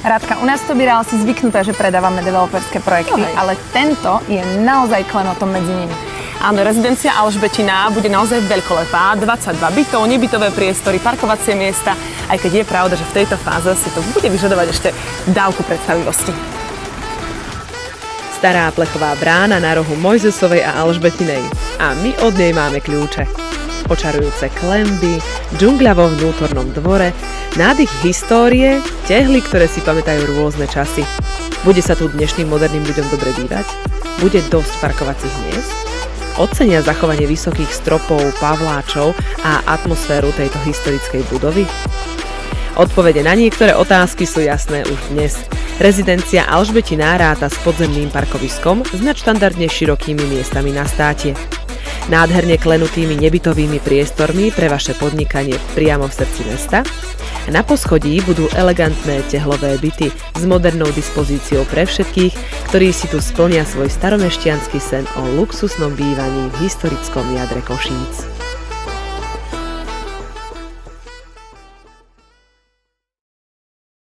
Radka, u nás to by si zvyknutá, že predávame developerské projekty, ale tento je naozaj klenotom medzi nimi. Áno, rezidencia Alžbetina bude naozaj veľkolepá, 22 bytov, nebytové priestory, parkovacie miesta, aj keď je pravda, že v tejto fáze si to bude vyžadovať ešte dávku predstavivosti. Stará plechová brána na rohu Mojzesovej a Alžbetinej. A my od nej máme kľúče. Očarujúce klenby, džungľa vo vnútornom dvore, nádych histórie, tehly, ktoré si pamätajú rôzne časy. Bude sa tu dnešným moderným ľuďom dobre bývať? Bude dosť parkovacích miest? Ocenia zachovanie vysokých stropov, pavláčov a atmosféru tejto historickej budovy? Odpovede na niektoré otázky sú jasné už dnes. Rezidencia Alžbetina ráta s podzemným parkoviskom s nadštandardne širokými miestami na státie. Nádherne klenutými nebytovými priestormi pre vaše podnikanie priamo v srdci mesta. Na poschodí budú elegantné tehlové byty s modernou dispozíciou pre všetkých, ktorí si tu splnia svoj staromešťanský sen o luxusnom bývaní v historickom jadre Košíc.